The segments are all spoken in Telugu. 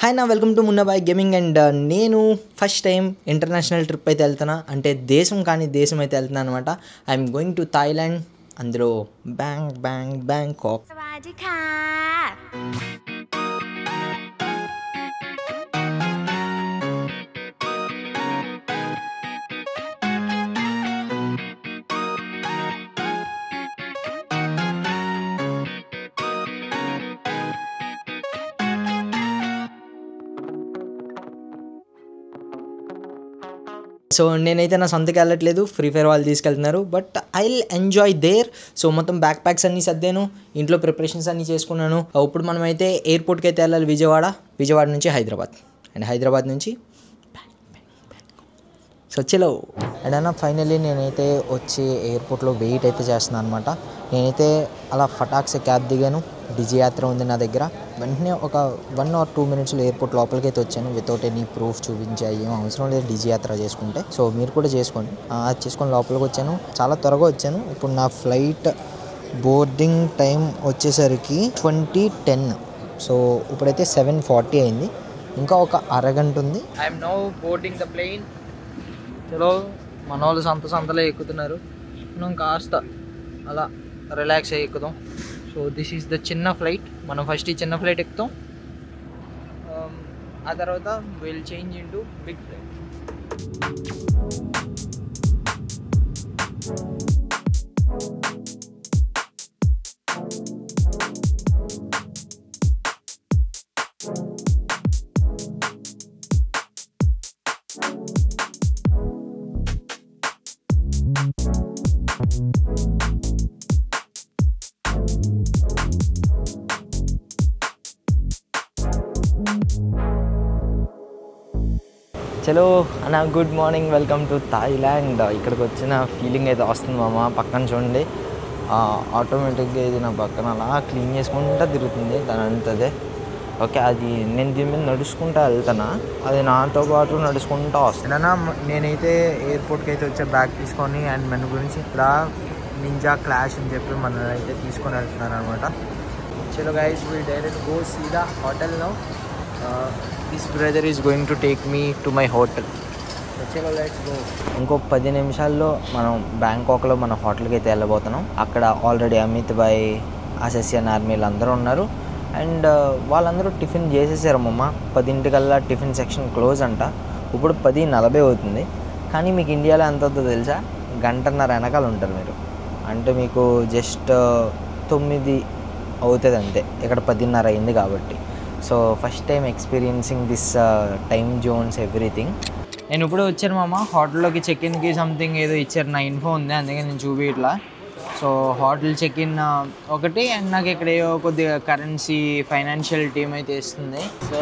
హాయ్ నా welcome to Munnabhai gaming and నేను ఫస్ట్ టైం ఇంటర్నేషనల్ ట్రిప్ అయితే వెళ్తున్నా. అంటే దేశం కానీ దేశం అయితే వెళ్తున్నా అనమాట. I'm going to Thailand. అందులో బ్యాంకాక్. సో నేనైతే నా సొంతకి వెళ్ళట్లేదు, ఫ్రీ ఫైర్ వాళ్ళు తీసుకెళ్తున్నారు. But I will enjoy there. So మొత్తం బ్యాక్ ప్యాక్స్ అన్నీ సర్దాను, ఇంట్లో ప్రిపరేషన్స్ అన్నీ చేసుకున్నాను. ఇప్పుడు మనమైతే ఎయిర్పోర్ట్కి అయితే వెళ్ళాలి, విజయవాడ నుంచి హైదరాబాద్, అండ్ హైదరాబాద్ నుంచి సో చలో. అండ్ అన్న ఫైనల్లీ నేనైతే వచ్చి ఎయిర్పోర్ట్లో వెయిట్ అయితే చేస్తున్నాను అనమాట. నేనైతే అలా ఫటాక్సే క్యాబ్ దిగాను. డిజీ యాత్ర ఉంది నా దగ్గర. వెంటనే ఒక 1 or 2 minutesలో ఎయిర్పోర్ట్ లోపలికి అయితే వచ్చాను. వితౌట్ ఎనీ ప్రూఫ్ చూపించే ఏం అవసరం లేదు డిజీ యాత్ర చేసుకుంటే. సో మీరు కూడా చేసుకోండి. అది చేసుకొని లోపలికి వచ్చాను. చాలా త్వరగా వచ్చాను. ఇప్పుడు నా ఫ్లైట్ బోర్డింగ్ టైం వచ్చేసరికి 20:10. సో ఇప్పుడైతే 7:40 అయింది. ఇంకా ఒక అరగంట ఉంది. I'm now boarding the plane. చలో మన వాళ్ళు సంతలో ఎక్కుతున్నారు. మనం కాస్త అలా రిలాక్స్ అయ్యి ఎక్కుదాం. సో దిస్ ఈజ్ ద చిన్న ఫ్లైట్. మనం ఫస్ట్ ఈ చిన్న ఫ్లైట్ ఎక్కుతాం. ఆ తర్వాత will change into big flight. చలో అన్న, good morning, welcome to Thailand. ఇక్కడికి వచ్చిన ఫీలింగ్ అయితే వస్తుంది మామ. పక్కన చూడండి, ఆటోమేటిక్గా ఇది నా పక్కన అలా క్లీన్ చేసుకుంటూ తిరుగుతుంది దాని అంతదే. ఓకే, అది నేను దీని మీద నడుచుకుంటూ వెళ్తానా, అది నాతో పాటు నడుచుకుంటూ వస్తుంది అన్న. నేనైతే ఎయిర్పోర్ట్కి అయితే వచ్చే బ్యాగ్ తీసుకొని, అండ్ మన గురించి ఇక్కడ నింజా క్లాష్ అని చెప్పి మన అయితే తీసుకొని వెళ్తున్నారు అనమాట. చలో guys, will direct go see the hotel now. This brother is going to take me to my hotel. చలో లెట్స్ గో. ఇంకో 10 నిమిషాల్లో మనం బ్యాంకాక్లో మన హోటల్కి అయితే వెళ్ళబోతున్నాం. అక్కడ ఆల్రెడీ అమిత్ భాయ్, ఆసియన్ ఆర్మీలు అందరూ ఉన్నారు. అండ్ వాళ్ళందరూ టిఫిన్ చేసేసారమ్మమ్మ. 10 టిఫిన్ సెక్షన్ క్లోజ్ అంట. ఇప్పుడు 10:40 అవుతుంది. కానీ మీకు ఇండియాలో ఎంత అవుతుందో తెలుసా? 1.5 వెనకాల ఉంటారు మీరు. అంటే మీకు జస్ట్ 9 అవుతుంది అంతే. ఇక్కడ 10:30 అయింది కాబట్టి. So first time experiencing this time Jones everything. నేను ఇప్పుడు వచ్చాను మామ హోటల్లోకి. చెక్ఇన్కి సంథింగ్ ఏదో ఇచ్చారు, నా ఇన్ఫో ఉంది, అందుకే నేను చూపించట్లా. సో హోటల్ చెక్ఇన్ ఒకటి, అండ్ నాకు ఇక్కడ ఏదో కొద్దిగా కరెన్సీ ఫైనాన్షియల్ టీమ్ అయితే ఇస్తుంది. So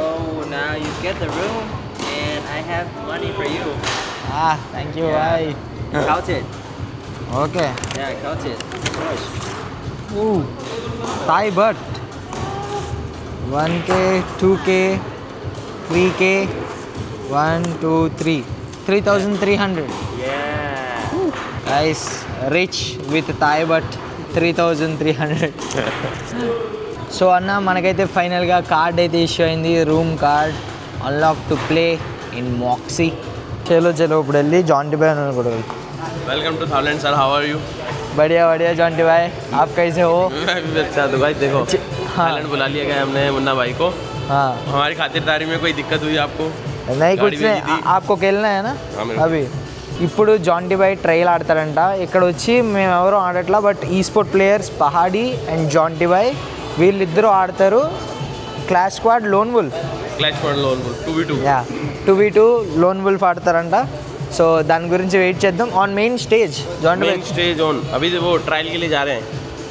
now you get the room and I have money for you. Thank you. Bye. Count it. Okay. Yeah, count it. Gosh. Ooh, Thai baht. 1K, 2K, 3K, 1, 2, 3. 3,300. Yeah. Guys, rich with Thai baht 3,300. So అన్న, మనకైతే ఫైనల్గా కార్డ్ అయితే ఇష్యూ అయింది. Room card unlock to play in మాక్సీ. చలో ఇప్పుడు వెళ్ళి జాంటీ బాయ్ అని కూడా. Welcome to Thailand sir, how are you? बढ़िया जॉन्टी भाई, आप कैसे हो? मैं भी अच्छा हूँ भाई. देखो थाईलैंड बुला लिया गया हमने मुन्ना भाई को. हाँ, हमारी खातिरदारी में कोई दिक्कत हुई आपको? नहीं, कुछ नहीं. आपको खेलना है ना అవి. ఇప్పుడు జాంటీ బాయ్ ట్రైల్ ఆడతారంట. ఇక్కడ వచ్చి మేము ఎవరు ఆడట్లా, బట్ ఈ sport players Pahadi and Jonty bhai వీళ్ళిద్దరూ ఆడతారు. Clash squad lone wolf 2v2. 2v2 lone wolf ఆడతారంట. సో దాని గురించి వెయిట్ చేద్దాం. On main stage main stage on, अभी वो ट्रायल के लिए जा रहे हैं.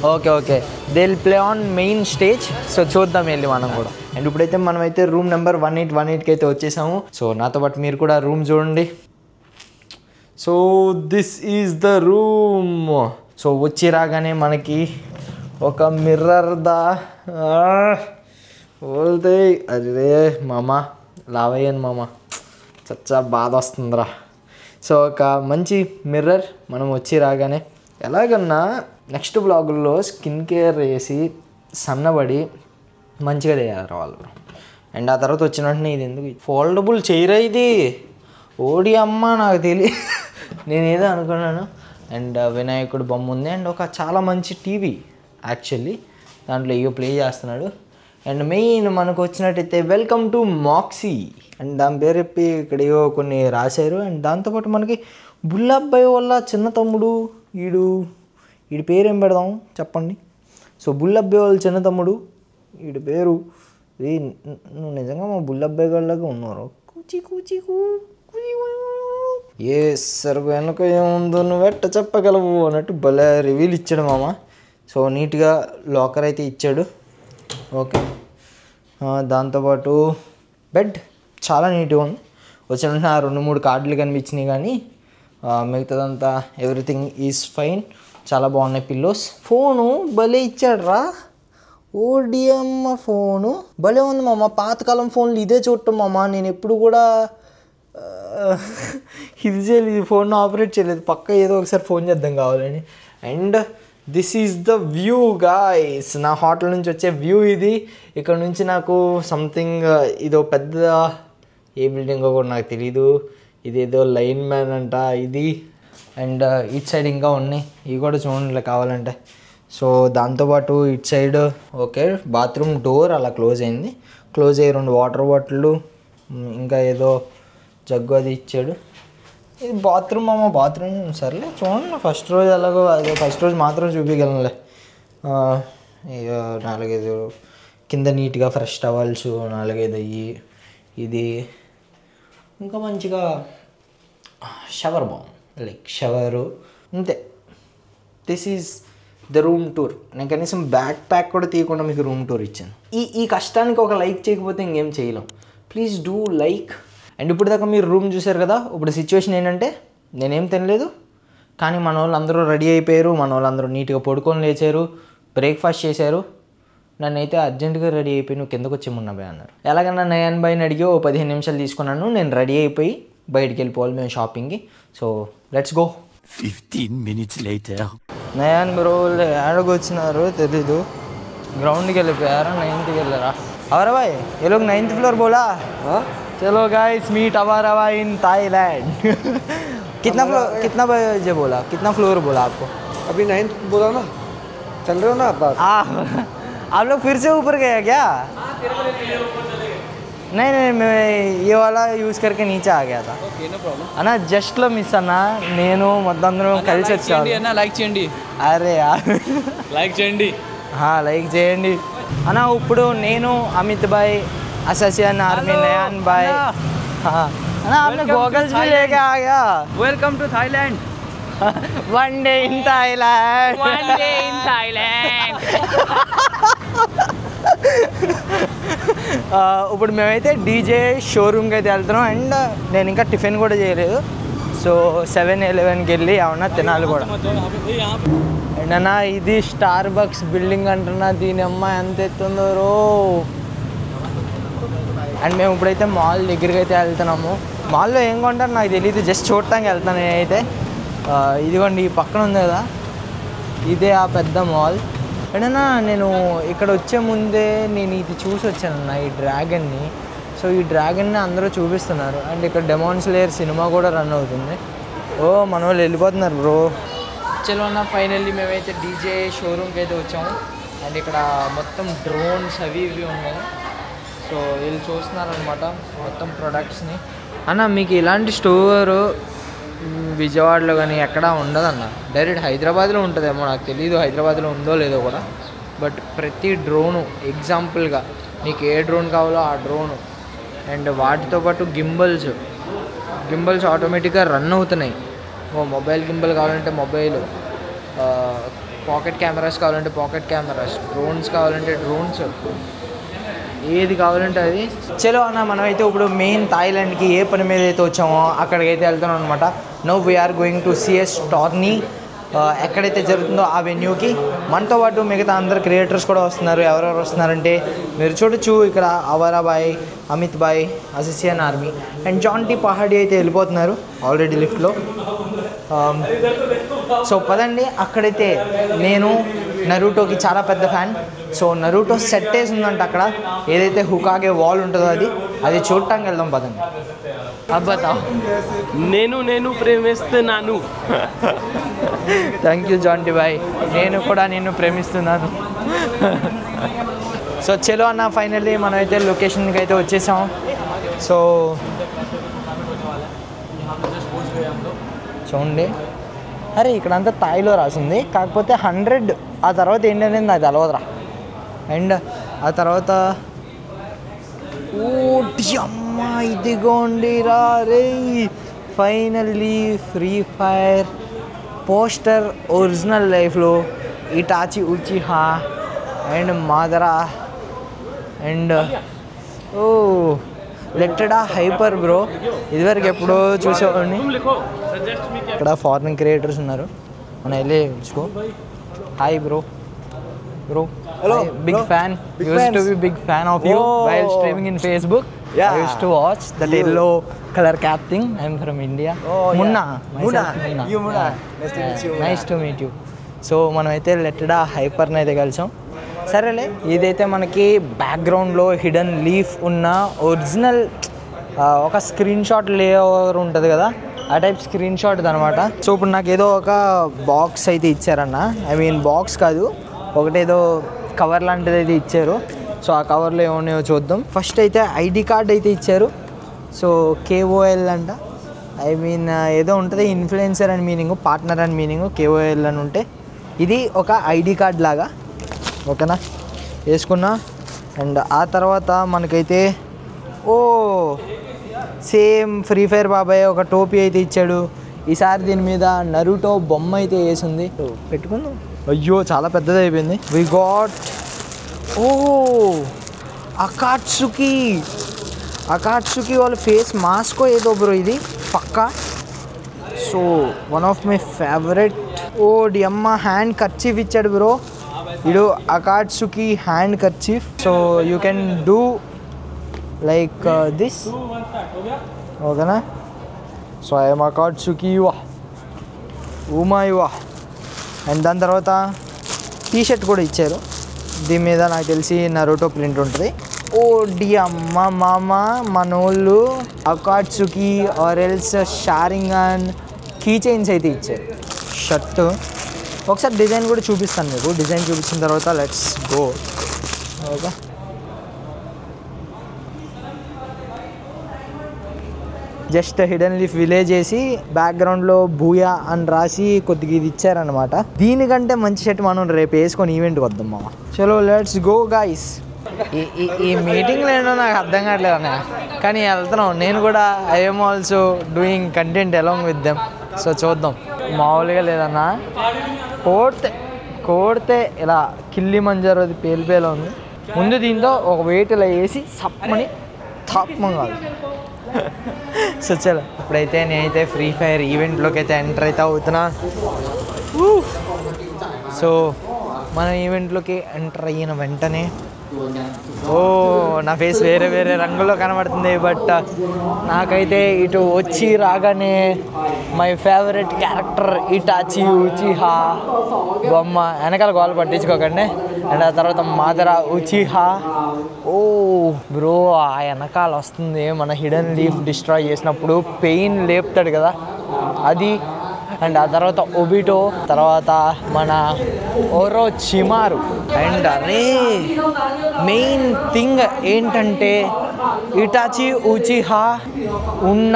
Okay they will play on main stage. So చూద్దాం వెళ్ళి మనం కూడా. అండ్ ఇప్పుడైతే మనమైతే రూమ్ నెంబర్ 1818కి అయితే వచ్చేసాము. సో నాతో పాటు మీరు కూడా రూమ్ చూడండి. So this is the room. So వచ్చి రాగానే మనకి ఒక మిర్రర్ వెళ్తే, అరే మామ లావయ్యాను మామ, చచ్చా బాధ వస్తుందిరా. సో ఒక మంచి మిర్రర్ మనం వచ్చి రాగానే. ఎలాగన్నా నెక్స్ట్ బ్లాగుల్లో స్కిన్ కేర్ వేసి సన్నబడి మంచిగా చేయాలి వాళ్ళు. అండ్ ఆ తర్వాత వచ్చిన వెంటనే ఇది ఎందుకు ఫోల్డబుల్ చైరా ఇది, ఓడి అమ్మ నాకు తెలియదు, నేనేదో అనుకున్నాను. అండ్ వినాయకుడు బొమ్మ ఉంది అండ్ ఒక చాలా మంచి టీవీ యాక్చువల్లీ, దాంట్లో ఏవో ప్లే చేస్తున్నాడు. అండ్ మెయిన్ మనకు వచ్చినట్టయితే వెల్కమ్ టు మాక్సీ అండ్ దాని పేరు చెప్పి ఇక్కడ ఏవో కొన్ని రాశారు. అండ్ దాంతోపాటు మనకి బుల్లబ్బాయి వల్ల చిన్న తమ్ముడు, వీడి పేరు ఏం పెడదాం చెప్పండి. సో బుల్లబ్బాయి వాళ్ళ చిన్న తమ్ముడు, వీడి పేరు నువ్వు నిజంగా మా బుల్లబ్బాయి గాళ్ళగా ఉన్నారు. ఏ సర్ వెనక ఏముందో నువ్వు ఎట్ట చెప్పగలవు అన్నట్టు భలే రివ్యూలు ఇచ్చాడు మామ. సో నీట్గా లాకర్ అయితే ఇచ్చాడు. ఓకే, దాంతోపాటు బెడ్ చాలా నీట్గా ఉంది. వచ్చిన 2-3 కార్డులు కనిపించినాయి కానీ మిగతాదంతా ఎవ్రీథింగ్ ఈజ్ ఫైన్. చాలా బాగున్నాయి పిల్లోస్. ఫోను భలే ఇచ్చాడు రా, ఓడిఎమ్మ ఫోను భలే ఉంది మామ. పాతకాలం ఫోన్లు ఇదే చూడటం మామ, నేను ఎప్పుడు కూడా ఇది చేయలేదు, ఫోన్ ఆపరేట్ చేయలేదు. పక్క ఏదో ఒకసారి ఫోన్ చేద్దాం కావాలని. And this is the view guys, నా హోటల్ నుంచి వచ్చే వ్యూ ఇది. ఇక్కడ నుంచి నాకు సంథింగ్ ఇదో పెద్ద ఏ బిల్డింగో కూడా నాకు తెలీదు, ఇదేదో లైన్ మ్యాన్ అంట ఇది. అండ్ ఇటు సైడ్ ఇంకా ఉన్నాయి, ఇవి కూడా చూడండి కావాలంటే. సో దాంతోపాటు ఇటు సైడ్ ఓకే బాత్రూమ్ డోర్ అలా క్లోజ్ అయింది. క్లోజ్ అయ్యి 2 వాటర్ బాటిళ్ళు ఇంకా ఏదో జగ్గు అది ఇచ్చాడు. ఇది బాత్రూమ్ అమ్మ, బాత్రూమ్ సర్లే చూడండి. ఫస్ట్ రోజు ఎలాగో అదే ఫస్ట్ రోజు మాత్రం చూపించగలనులే. 4-5 కింద నీట్గా ఫ్రెష్ టవల్స్ 4-5 అయ్యి, ఇది ఇంకా మంచిగా షవర్ బాగుంది, లైక్ షవరు అంతే. This is the room tour. నేను కనీసం బ్యాక్ ప్యాక్ కూడా తీయకుండా మీకు రూమ్ టూర్ ఇచ్చాను. ఈ కష్టానికి ఒక లైక్ చేయకపోతే ఇంకేం చేయలేం. Please do like. అండ్ ఇప్పుడు దాకా మీరు రూమ్ చూసారు కదా. ఇప్పుడు సిచ్యువేషన్ ఏంటంటే నేనేం తినలేదు కానీ మన వాళ్ళు అందరూ రెడీ అయిపోయారు, మన వాళ్ళందరూ నీట్గా పడుకొని లేచారు, బ్రేక్ఫాస్ట్ చేశారు. నన్ను అయితే అర్జెంటుగా రెడీ అయిపోయి నువ్వు కిందకు వచ్చి మున్నాబాయ్ అన్నారు. ఎలాగన్నా నయాన్ బాయ్ని అడిగి 15 నిమిషాలు తీసుకున్నాను. నేను రెడీ అయిపోయి బయటికి వెళ్ళిపోవాలి మేము షాపింగ్కి. So let's go. 15 minutes later. Nayan bro ఏడకు వచ్చినారు తెలీదు, గ్రౌండ్కి వెళ్ళిపోయారా, 9th వెళ్ళారా. అవరా భాయ్ ये लोग 9th फ्लोर बोला. चलो गाइस मीट अवारावा इन थाईलैंड. कितना बजे बोला, कितना फ्लोर बोला आपको? अभी 9th बोला ना, चल रहे हो ना आप लोग फिर से ऊपर गए क्या? नहीं मैं ये वाला यूज़ करके नीचे आ गया था. ఓకే నో ప్రాబ్లం అన్నా జస్ట్లో మిస్ అన్నా, నేను మొత్తం అందరం కలిసి వచ్చాను. అన్న లైక్ చేయండి, అరే లైక్ చేయండి, లైక్ చేయండి అన్న. ఇప్పుడు నేను అమిత్ భాయ్, अससियन आर्मी नयान भाई, हाँ ना आपने गॉगल्स भी लेके आ गया. Welcome to Thailand. One day in Thailand, One day in Thailand. ఇప్పుడు మేమైతే డీజే షోరూమ్కి అయితే వెళ్తున్నాం. అండ్ నేను ఇంకా టిఫిన్ కూడా చేయలేదు. సో 7-11కి వెళ్ళి ఏమన్నా తినాలి కూడా. అండ్ అన్న ఇది స్టార్ బక్స్ బిల్డింగ్ అంటున్నా, దీని అమ్మ ఎంత ఎత్తుందో రో. అండ్ మేము ఇప్పుడైతే మాల్ దగ్గరికి అయితే వెళ్తున్నాము. మాల్లో ఏం కొంటారు నాకు తెలియదు, జస్ట్ చూడటానికి వెళ్తాను నేనైతే. ఇదిగోండి ఈ పక్కన ఉంది కదా, ఇదే ఆ పెద్ద మాల్. అంటేనా నేను ఇక్కడ వచ్చే ముందే నేను ఇది చూసి వచ్చానన్న, ఈ డ్రాగన్ని. సో ఈ డ్రాగన్ని అందరూ చూపిస్తున్నారు. అండ్ ఇక్కడ డెమాన్ స్లేయర్ సినిమా కూడా రన్ అవుతుంది. ఓ మన వాళ్ళు వెళ్ళిపోతున్నారు బ్రో. చలో అన్న ఫైనల్లీ మేమైతే డీజే షోరూమ్కి అయితే వచ్చాము. అండ్ ఇక్కడ మొత్తం డ్రోన్స్ అవి ఇవి ఉన్నాయి. సో వీళ్ళు చూస్తున్నారనమాట మొత్తం ప్రొడక్ట్స్ని. అన్న మీకు ఇలాంటి స్టోరు విజయవాడలో కానీ ఎక్కడా ఉండదన్న, డైరెక్ట్ హైదరాబాద్లో ఉంటుందేమో, నాకు తెలియదు హైదరాబాద్లో ఉందో లేదో కూడా. బట్ ప్రతి డ్రోను ఎగ్జాంపుల్గా నీకు ఏ డ్రోన్ కావాలో ఆ డ్రోను, అండ్ వాటితో పాటు గింబల్స్ ఆటోమేటిక్గా రన్ అవుతున్నాయి. మొబైల్ గింబల్ కావాలంటే మొబైల్, పాకెట్ కెమెరాస్ కావాలంటే పాకెట్ కెమెరాస్, డ్రోన్స్ కావాలంటే డ్రోన్స్, ఏది కావాలంటే అది. చలో అన్న మనమైతే ఇప్పుడు మెయిన్ థాయిలాండ్కి ఏ పని మీద అయితే వచ్చామో అక్కడికైతే వెళ్తున్నాం అనమాట. Now we are going to CS tourney. ఎక్కడైతే జరుగుతుందో ఆ వెన్యూకి. మనతో పాటు మిగతా అందరు క్రియేటర్స్ కూడా వస్తున్నారు. ఎవరెవరు వస్తున్నారంటే మీరు చూడొచ్చు, ఇక్కడ అవారా బాయ్, అమిత్ బాయ్, అసిసియన్ ఆర్మీ అండ్ జాంటీ పహాడి అయితే వెళ్ళిపోతున్నారు ఆల్రెడీ లిఫ్ట్లో. సో పదండి అక్కడైతే నేను నరూటోకి చాలా పెద్ద ఫ్యాన్. సో నరూటో సెట్ వేసి ఉందంట అక్కడ, ఏదైతే హుకాగే వాల్ ఉంటుందో అది చూడటానికి వెళ్దాం పదండి. అబ్బా నేను ప్రేమిస్తున్నాను. థ్యాంక్ యూ జాంటీ బాయ్, నేను కూడా నిన్ను ప్రేమిస్తున్నాను. సో చలో అన్న, ఫైనల్లీ మనం అయితే లొకేషన్కి అయితే వచ్చేసాం. సో చూడండి, అరే ఇక్కడంతా తాయిలో రాసింది, కాకపోతే 100 ఆ తర్వాత ఏంటనేది నాకు తెలవదురా. అండ్ ఆ తర్వాత ఓటి అమ్మ ఇదిగోండి రా రే, finally free fire poster original లైఫ్లో Itachi Uchiha and Madara and ఓ లెట్టెడా హైపర్ బ్రో, ఇదివరకు ఎప్పుడో చూసేవాడిని. ఇక్కడ ఫారిన్ క్రియేటర్స్ ఉన్నారు, మనం వెళ్ళి చూసుకో. Hi bro. Hello, big bro. Fan. Used to be big fan of you while streaming in Facebook. Yeah. I used to watch that yellow color cap thing. I'm from India. Munna. You Munna. Nice to meet you. Nice to meet you. So మనమైతే లెట్టెడా హైపర్ని అయితే కలిసాం. సరేలే, ఇదైతే మనకి బ్యాక్గ్రౌండ్లో హిడెన్ లీఫ్ ఉన్న ఒరిజినల్ ఒక స్క్రీన్ షాట్ లేఓవర్ ఉంటుంది కదా, ఆ టైప్ స్క్రీన్ షాట్ అనమాట. సో ఇప్పుడు నాకు ఏదో ఒక బాక్స్ అయితే ఇచ్చారన్న, ఐ మీన్ బాక్స్ కాదు, ఒకటేదో కవర్ లాంటిది అయితే ఇచ్చారు. సో ఆ కవర్లో ఏమన్నాయో చూద్దాం. ఫస్ట్ అయితే ఐడి కార్డ్ అయితే ఇచ్చారు. సో KOL అంట, ఐ మీన్ ఏదో ఉంటుంది, ఇన్ఫ్లుయెన్సర్ అని మీనింగ్, పార్ట్నర్ అని మీనింగ్, KOL అని ఉంటే ఇది ఒక ఐడి కార్డ్ లాగా. ఓకేనా, వేసుకున్నా. అండ్ ఆ తర్వాత మనకైతే సేమ్ ఫ్రీ ఫైర్ బాబాయ్ ఒక టోపీ అయితే ఇచ్చాడు. ఈసారి దీని మీద నరూటో బొమ్మ అయితే వేసింది, పెట్టుకుందాం. అయ్యో చాలా పెద్దది అయిపోయింది. వి గాట్ అకాట్సుకి వాళ్ళ ఫేస్ మాస్కో ఏదో బ్రో ఇది పక్కా. So one of my favourite. డియమ్మ హ్యాండ్ కర్చీఫ్ ఇచ్చాడు బ్రో, ఇడు Akatsuki handkerchief. So you can do like this. ఓకేనా, సో ఐఎమ్ అకాట్సుకి ఉమా. అండ్ దాని తర్వాత టీషర్ట్ కూడా ఇచ్చారు, దీని మీద నాకు తెలిసి నరూటో ప్రింట్ ఉంటుంది. డియమ్మ మామ మనోళ్ళు అకాట్సుకి ఆర్ ఎల్స్ షారింగన్ కీ చైన్స్ అయితే ఇచ్చారు. షర్టు ఒకసారి డిజైన్ కూడా చూపిస్తాను మీకు. డిజైన్ చూపించిన తర్వాత let's go. Okay, just hidden leaf village వేసి బ్యాక్గ్రౌండ్లో భూయా అని రాసి కొద్దిగా ఇది ఇచ్చారనమాట. దీనికంటే మంచి షర్ట్ మనం రేపు వేసుకొని ఈవెంట్కి వద్దాం మామ. చలో లెట్స్ గో గైస్. ఈ మీటింగ్లో ఏంటో నాకు అర్థం కావట్లేదు అన్న, కానీ వెళ్తున్నాం. నేను కూడా I'm also doing content along with them. So చూద్దాం. మామూలుగా లేదన్నా, కోడితే ఇలా కిల్లి మంజారు అది పేలిపేలా ఉంది. ముందు దీంతో ఒక వెయిట్ ఇలా వేసి సప్పమని తాపమం కాదు. సో చలో, ఇప్పుడైతే నేనైతే ఫ్రీ ఫైర్ ఈవెంట్లోకి అయితే ఎంటర్ అయితే అవుతున్నా. సో మన ఈవెంట్లోకి ఎంటర్ అయిన వెంటనే నా ఫేస్ వేరే వేరే రంగుల్లో కనబడుతుంది. బట్ నాకైతే ఇటు వచ్చి రాగానే మై ఫేవరెట్ క్యారెక్టర్ ఇటాచి ఉచిహా బొమ్మ, వెనకాల గోల్ పట్టించుకోకండి. అండ్ ఆ తర్వాత మాదరా ఉచిహా. బ్రో ఆ వెనకాల వస్తుంది మన హిడెన్ లీఫ్ డిస్ట్రాయ్ చేసినప్పుడు పెయిన్ లేపుతాడు కదా అది. అండ్ ఆ తర్వాత ఒబిటో, తర్వాత మన ఓరోచిమారు. అండ్ అరే మెయిన్ థింగ్ ఏంటంటే ఇటాచి ఉచిహా ఉన్న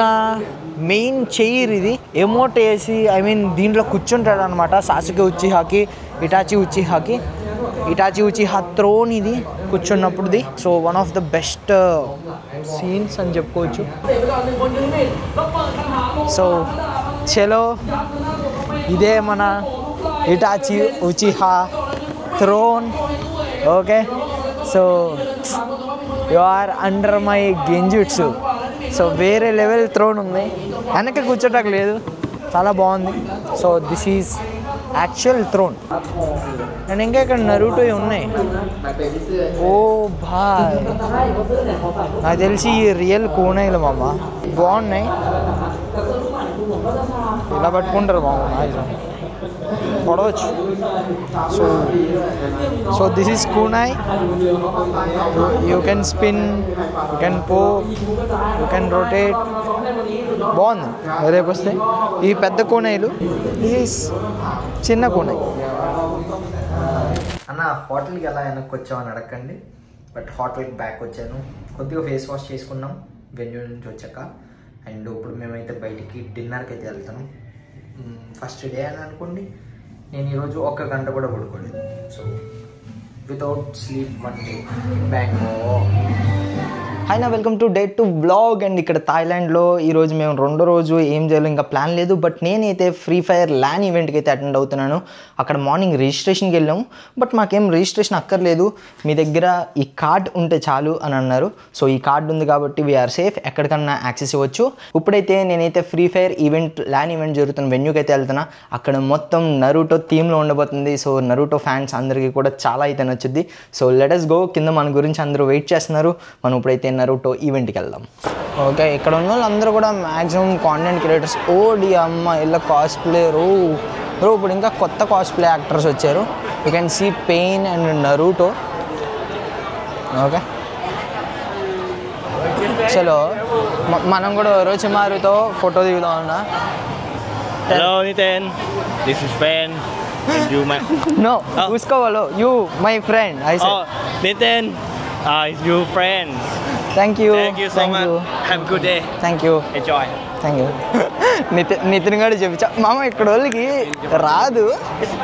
మెయిన్ చైర్ ఇది ఎమోట్ వేసి, ఐ మీన్ దీంట్లో కూర్చుంటాడు అనమాట. సాసుకే ఉచిహాకి ఇటాచి ఉచిహా థ్రోన్ ఇది కూర్చున్నప్పుడుది. So one of the best scenes అని చెప్పుకోవచ్చు. సో చలో, ఇదే మన Itachi Uchiha throne. Okay, so you are under my genjutsu. So వేరే లెవెల్ థ్రోన్ ఉంది, వెనక కూర్చోటానికి లేదు, చాలా బాగుంది. So this is actual throne. And ఇంకా ఇక్కడ నరూటో ఉన్నాయి. భాయ్ నాకు తెలిసి రియల్ కోనైలు మామ, బాగున్నాయి. ఇలా పట్టుకుంటారు మామ. కొడవచ్చు. So this is kunai. You can spin, you can poke, you can rotate. బాగుంది. రేపు వస్తే ఈ పెద్ద కూనాయిలు, దిస్ ఈస్ చిన్న కూనాయి. అన్న హోటల్కి ఎలా వెనక్కి వచ్చామని అడగండి, బట్ హోటల్కి బ్యాక్ వచ్చాను. కొద్దిగా ఫేస్ వాష్ చేసుకున్నాం వెన్యూ నుంచి వచ్చాక. అండ్ ఇప్పుడు మేమైతే బయటికి డిన్నర్కి అయితే వెళ్తాం. ఫస్ట్ డే అని అనుకోండి. నేను ఈరోజు 1 గంట కూడా పడుకోలేదు. So without sleep 1 day Bangkok. Hi నా, welcome to day 2 vlog. And ఇక్కడ థాయిలాండ్లో ఈరోజు మేము 2వ రోజు ఏం చేయాలో ఇంకా ప్లాన్ లేదు. బట్ నేనైతే ఫ్రీ ఫైర్ ల్యాన్ ఈవెంట్కి అయితే అటెండ్ అవుతున్నాను. అక్కడ మార్నింగ్ రిజిస్ట్రేషన్కి వెళ్ళాము, బట్ మాకేం రిజిస్ట్రేషన్ అక్కర్లేదు, మీ దగ్గర ఈ కార్డ్ ఉంటే చాలు అని అన్నారు. సో ఈ కార్డు ఉంది కాబట్టి వీఆర్ సేఫ్, ఎక్కడికన్నా యాక్సెస్ ఇవ్వచ్చు. ఇప్పుడైతే నేనైతే free fire event LAN event జరుగుతున్న వెన్యూకి అయితే వెళ్తున్నా. అక్కడ మొత్తం నరూటో థీమ్లో ఉండబోతుంది. సో నరూటో ఫ్యాన్స్ అందరికీ కూడా చాలా అయితే నచ్చుద్ది. So let's go. కింద మన గురించి అందరూ వెయిట్ చేస్తున్నారు. మనం ఇప్పుడైతే నరూటో ఈవెంట్కి వెళ్దాం. ఓకే, ఇక్కడ ఉన్న వాళ్ళందరూ కూడా మ్యాక్సిమం కాంటెంట్ క్రియేటర్స్. ఓడి అమ్మ ఇలా కాస్ప్లే రో ఇప్పుడు ఇంకా కొత్త కాస్ప్లే యాక్టర్స్ వచ్చారు. You can see Pain and Naruto. Okay చలో మనం కూడా ఒరోచిమారుతో ఫోటో దిగుదాం అన్నా. Hello Nitin, this is Ben. And you my No, usko bolo. You my friend. I said. Oh, Nitin, is your friend. Thank you. Thank you so much. Have a good day. Thank you. Enjoy. Thank you. Nitin గడి చెప్పించా మామ, ఇక్కడ వాళ్ళకి రాదు,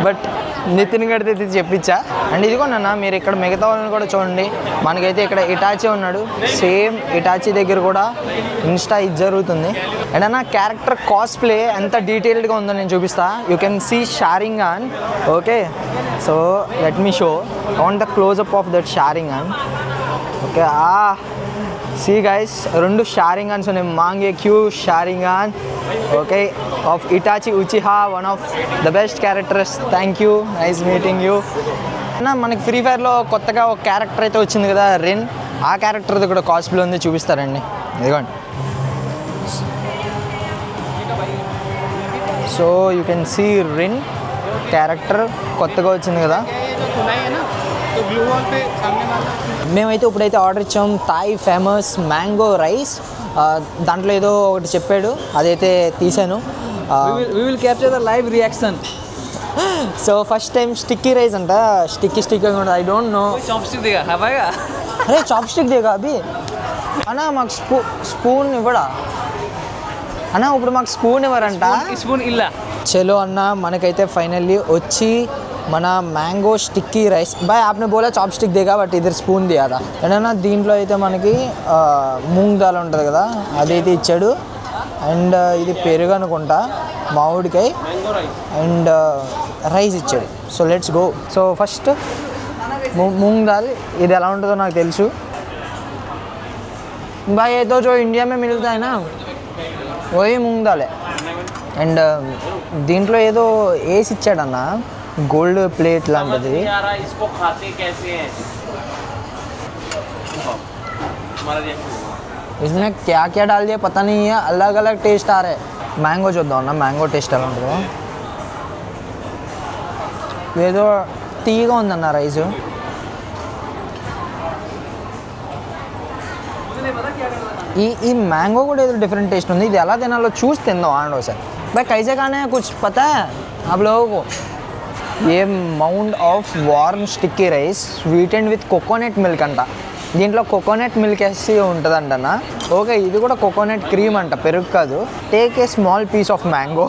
బట్ నితిన్ గడితే చెప్పించా. అండ్ ఇదిగో నాన్న, మీరు ఇక్కడ మిగతా వాళ్ళని కూడా చూడండి. మనకైతే ఇక్కడ ఇటాచీ ఉన్నాడు, సేమ్ ఇటాచీ దగ్గర కూడా ఇన్స్టా ఇది జరుగుతుంది. అండ్ అన్న క్యారెక్టర్ కాస్ప్లే ఎంత డీటెయిల్డ్గా ఉందో నేను చూపిస్తా. You can see Sharingan. Okay, so let me show on the closeup of that Sharingan. Okay, see guys, 2 Sharingans ఉన్నాయి. Mangekyo Sharingan. Okay, of Itachi Uchiha, one of the best characters. Thank you, nice meeting you. అన్న మనకి ఫ్రీ ఫైర్లో కొత్తగా ఒక క్యారెక్టర్ అయితే వచ్చింది కదా, రిన్. ఆ క్యారెక్టర్ది కూడా కాస్ప్లే ఉంది, చూపిస్తారండి. ఇదిగోండి. So you can see Rin character కొత్తగా వచ్చింది కదా. మేమైతే ఇప్పుడైతే ఆర్డర్ ఇచ్చాం థాయ్ ఫేమస్ మ్యాంగో రైస్. దాంట్లో ఏదో ఒకటి చెప్పాడు, అదైతే తీసాను. We will capture the live reaction. So first time sticky rice అంట. స్టిక్కీ ఉంటుంది, ఐ డోంట్ నో. Chopstick देगा, हवाएगा. అరే చాప్ స్టిక్ దేగా అభి అన్నా, మాకు స్పూన్ ఇవ్వడా అన్నా? ఇప్పుడు మాకు స్పూన్ ఇవ్వరంట. Spoon illa. చలో అన్న, మనకైతే ఫైనల్లీ వచ్చి మన మ్యాంగో స్టిక్కీ రైస్. బాయ్ आपने बोला చాప్ స్టిక్ దేగా, బట్ ఇద్దరు స్పూన్ దియాదా. ఏదన్నా దీంట్లో అయితే మనకి మూంగ్ దాల్ ఉంటుంది కదా, అదైతే ఇచ్చాడు. అండ్ ఇది పెరుగు అనుకుంటా, మామిడికాయ అండ్ రైస్ ఇచ్చాడు. So let's go. So first moong dal, ఇది ఎలా ఉంటుందో నాకు తెలుసు. బాయ్ ఏదో జో ఇండియా మే మిల్తా హై నా, వహీ మూంగ్ దాల్. అండ్ దీంట్లో ఏదో వేసి ఇచ్చాడన్న, గోల్డ్ ప్లేట్ లాంటిది. इसमें क्या क्या डाल दिया पता नहीं है, अलग अलग टेस्ट आ रहे हैं. మ్యాంగో చూద్దాం అన్న, మ్యాంగో టేస్ట్ ఎలా ఉంటుందో. ఏదో తీయగా ఉందన్న రైస్. ఈ మ్యాంగో కూడా ఏదో డిఫరెంట్ టేస్ట్ ఉంది. ఇది ఎలా తినాలో చూసి తిందాం ఆండో సార్. भाई कैसे खाने हैं कुछ पता है आप लोगों को? ये mound of warm sticky rice sweetened with coconut milk అంట. దీంట్లో కోకోనట్ మిల్క్ వేసి ఉంటుందంటన్న. ఓకే, ఇది కూడా కోకోనట్ క్రీమ్ అంట, పెరుగు కాదు. Take a small piece of mango.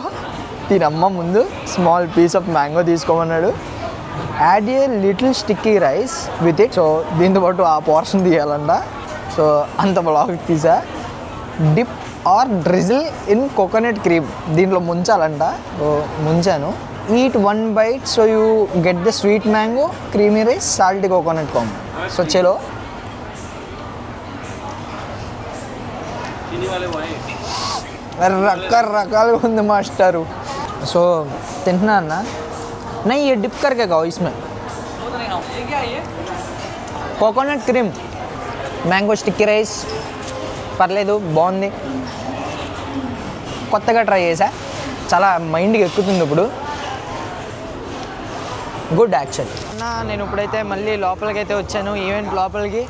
దీనమ్మ ముందు స్మాల్ పీస్ ఆఫ్ మ్యాంగో తీసుకోమన్నాడు. Add a little sticky rice with it. So దీంతో పాటు ఆ పోర్షన్ తీయాలంట. సో అంత బ్లాగ్ తీసా. Dip or drizzle in coconut cream, దీంట్లో ముంచాలంట. సో ముంచాను. Eat 1 bite so you get the sweet mango creamy rice salty coconut combo. So చలో. రకరకాలుగా ఉంది మాస్టరు. సో తింటున్నా అన్న. नहीं ये डिप करके खाओ इसमें. Coconut cream mango sticky rice పర్లేదు, బాగుంది. కొత్తగా ట్రై చేసా, చాలా మైండ్కి ఎక్కుతుంది ఇప్పుడు. గుడ్ యాక్చువల్లీ అన్న. నేను ఇప్పుడైతే మళ్ళీ లోపలికి అయితే వచ్చాను, ఈవెంట్ లోపలికి.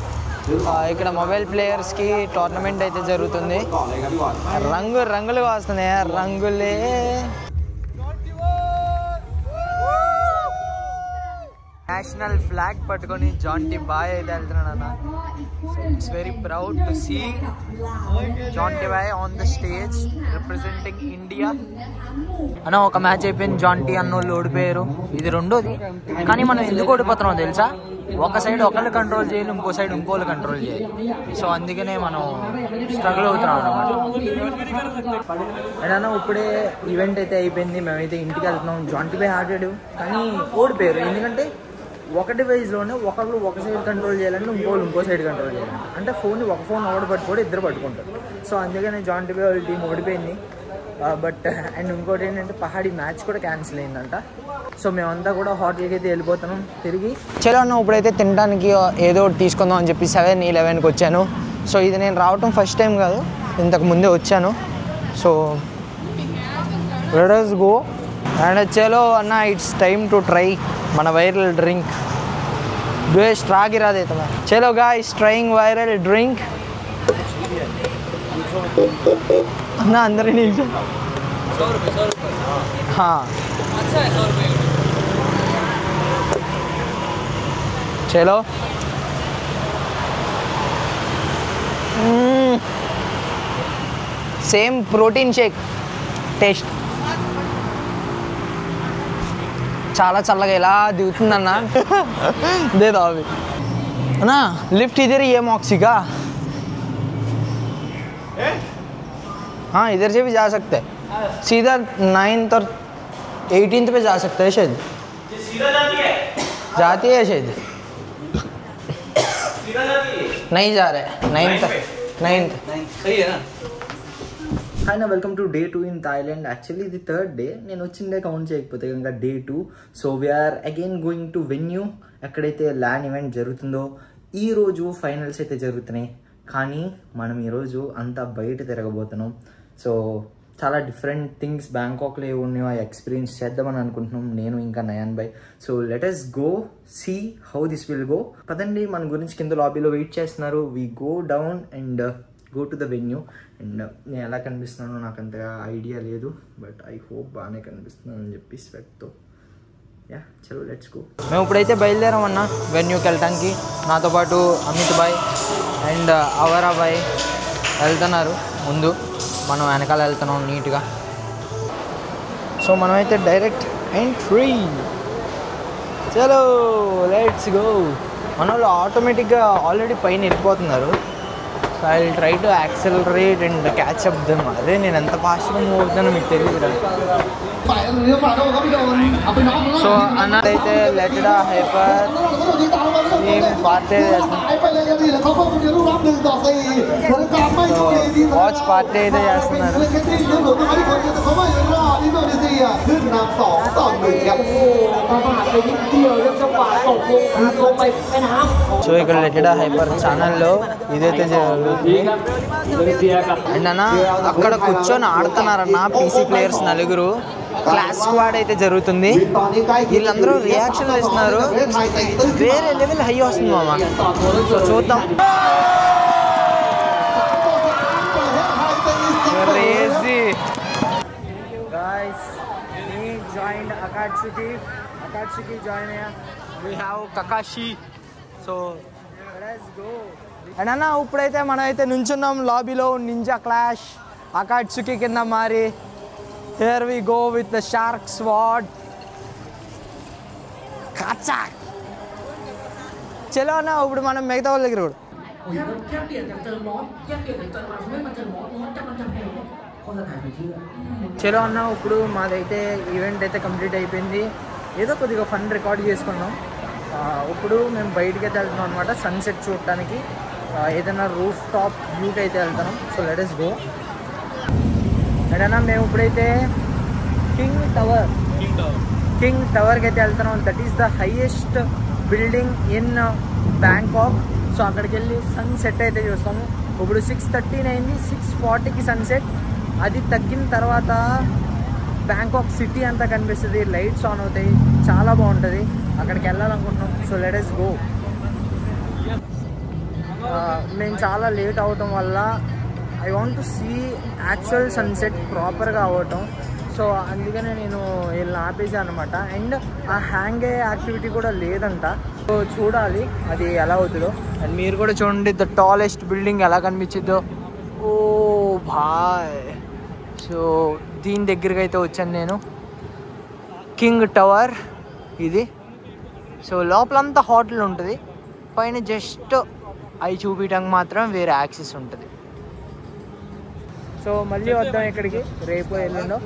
ఇక్కడ మొబైల్ ప్లేయర్స్కి టోర్నమెంట్ అయితే జరుగుతుంది. రంగులుగా వస్తున్నాయి, రంగులే. నేషనల్ ఫ్లాగ్ పట్టుకొని జాంటీ బాయ్ అయితే వెళ్తున్నాడు అన్న. So it's very proud to see Jonty బాయ్ on the stage representing India. అన్న ఒక మ్యాచ్ అయిపోయింది, జాంటీ అన్నోళ్ళు ఓడిపోయారు. ఇది రెండోది. కానీ మనం ఎందుకు ఓడిపోతున్నాం తెలుసా? ఒక సైడ్ ఒకళ్ళు కంట్రోల్ చేయాలి, ఇంకో సైడ్ ఇంకోళ్ళు కంట్రోల్ చేయాలి. సో అందుకనే మనం స్ట్రగుల్ అవుతున్నాం అన్నమాట. అన్న ఇప్పుడే ఈవెంట్ అయితే అయిపోయింది, మేమైతే ఇంటికి వెళ్తున్నాం. జాంటీ బాయ్ ఆడాడు కానీ ఓడిపోయారు. ఎందుకంటే ఒకటి వైజ్లోనే ఒకళ్ళు ఒక సైడ్ కంట్రోల్ చేయాలంటే ఇంకోళ్ళు ఇంకో సైడ్ కంట్రోల్ చేయాలంటే, అంటే ఫోన్ని ఒక ఫోన్ ఒకటి పట్టుకోవడం ఇద్దరు పట్టుకుంటారు. సో అందుకనే జాంటీ బాయ్ వాళ్ళ టీం ఓడిపోయింది. బట్ అండ్ ఇంకోటి ఏంటంటే పహాడీ మ్యాచ్ కూడా క్యాన్సిల్ అయిందంట. సో మేమంతా కూడా హోటల్కి అయితే వెళ్ళిపోతున్నాం తిరిగి. చలో అన్న ఇప్పుడైతే తినడానికి ఏదో ఒకటి తీసుకుందాం అని చెప్పి 7-11కి వచ్చాను. సో ఇది నేను రావటం ఫస్ట్ టైం కాదు, ఇంతకు ముందే వచ్చాను. So let us go and చలో అన్న ఇట్స్ టైమ్ టు ట్రై మన వైరల్ డ్రింక్. స్ట్రా गिरा देता मैं. चलो गाइस ट्राइंग वायरल ड्रिंक. ना अंदर ही नहीं 100 रुपये. हाँ अच्छा है 100 रुपये. चलो सेम प्रोटीन शेक टेस्ट. చాలా చల్లగా ఎలా దిగుతుందన్న. దేదో అవి అన్నా लिफ्ट इधर ही है मॉक्सी का. हाँ इधर से भी जा सकते हैं, सीधा 9th और 18th पे जा सकते हैं शायद. सीधा जाती है शायद. नहीं जा रहे 9th. सही है ना. హాయ్ నా welcome to day 2 in Thailand. Actually ఇది 3rd డే, నేను వచ్చిందే కౌంట్ చేయకపోతే కనుక day 2. So we are again going to venue, ఎక్కడైతే ల్యాండ్ ఈవెంట్ జరుగుతుందో. ఈరోజు ఫైనల్స్ అయితే జరుగుతున్నాయి, కానీ మనం ఈరోజు అంతా బయట తిరగబోతున్నాం. సో చాలా డిఫరెంట్ థింగ్స్ బ్యాంకాక్లో ఏ ఉన్నాయో ఆ ఎక్స్పీరియన్స్ చేద్దామని అనుకుంటున్నాం నేను ఇంకా నయాన్ బాయ్. So let us go see how this will go. పదండి, మన గురించి కింద లాబీలో వెయిట్ చేస్తున్నారు. We go down and go to the venue. And నేను ఎలా కనిపిస్తున్నానో నాకు అంతగా ఐడియా లేదు, బట్ ఐ హోప్ బాగానే కనిపిస్తున్నాను అని చెప్పి స్వెట్తో. యా చలో లెట్స్ గో. మేము ఇప్పుడైతే బయలుదేరామన్నా వెన్యూకి వెళ్ళటానికి. నాతో పాటు అమిత్ బాయ్ అండ్ అవరా బాయ్ వెళ్తున్నారు ముందు, మనం వెనకాల వెళ్తున్నాం నీట్గా. సో మనమైతే డైరెక్ట్ ఎంట్రీ. చలో లెట్స్ గో. మన వాళ్ళు ఆటోమేటిక్గా ఆల్రెడీ పైన వెళ్ళిపోతున్నారు. So I will try to accelerate and catch up them. అదే నేను ఎంత ఫాస్ట్గా మూవ్ అవుతానో మీకు తెలియదు. సో అన్నదైతే లెటడా హైపర్ పార్టీ వాచ్ పార్టీ అయితే చేస్తున్నారు. సో ఇక్కడ లెటడా హైపర్ ఛానల్లో ఇదైతే జరుగుతుంది. అండ్ అన్న అక్కడ కూర్చొని ఆడుతున్నారన్న పీసీ ప్లేయర్స్ 4. క్లాస్ స్క్వాడ్ అయితే జరుగుతుంది. వీళ్ళందరూ రియాక్షన్లు ఇస్తున్నారు, వేరే లెవెల్ హై వస్తుంది మామ. సో చూద్దాం. Crazy guys, we joined Akatsuki join here. We have Kakashi. So let's go. And అన్న ఇప్పుడైతే మనం అయితే నుంచున్నాం లాబీలో. నింజా క్లాష్ అకాట్సుకి కింద మారి. Here we go with the shark sword. Kachak. చలో అన్న ఇప్పుడు మనం మిగతా వాళ్ళ దగ్గర కూడా. చలో అన్న ఇప్పుడు మాదైతే ఈవెంట్ అయితే కంప్లీట్ అయిపోయింది. ఏదో కొద్దిగా ఫన్ రికార్డ్ చేసుకున్నాం. ఇప్పుడు మేము బయటికి అయితే వెళ్తున్నాం అనమాట సన్సెట్ చూడటానికి. ఏదైనా రూఫ్ టాప్ వ్యూకి అయితే వెళ్తున్నాం. So let us go. అన్నా మేము ఇప్పుడైతే కింగ్ టవర్కి అయితే వెళ్తున్నాం. That is the highest building in Bangkok. So అక్కడికి వెళ్ళి సన్సెట్ అయితే చూస్తాము. ఇప్పుడు 6:13 అయింది, 6:40కి సన్సెట్. అది తగ్గిన తర్వాత బ్యాంకాక్ సిటీ అంతా కనిపిస్తుంది, లైట్స్ ఆన్ అవుతాయి, చాలా బాగుంటుంది. అక్కడికి వెళ్ళాలనుకుంటున్నాం. So let us go. నేను చాలా లేట్ అవటం వల్ల I want to see actual sunset ప్రాపర్గా అవ్వటం. సో అందుకనే నేను వీళ్ళని ఆపేసాను అనమాట. అండ్ ఆ హ్యాంగ్ అయ్యే యాక్టివిటీ కూడా లేదంట. సో చూడాలి అది ఎలా అవుతుందో. అండ్ మీరు కూడా చూడండి ద టాలెస్ట్ బిల్డింగ్ ఎలా కనిపించిద్దో. ఓ భాయ్. సో దీని దగ్గరికి అయితే వచ్చాను నేను, కింగ్ టవర్ ఇది. సో లోపలంతా హోటల్ ఉంటుంది, పైన జస్ట్ అవి చూపించడానికి మాత్రం వేరే యాక్సెస్ ఉంటుంది. సో మళ్ళీ వద్దాం ఇక్కడికి రేపు ఎల్లుండో.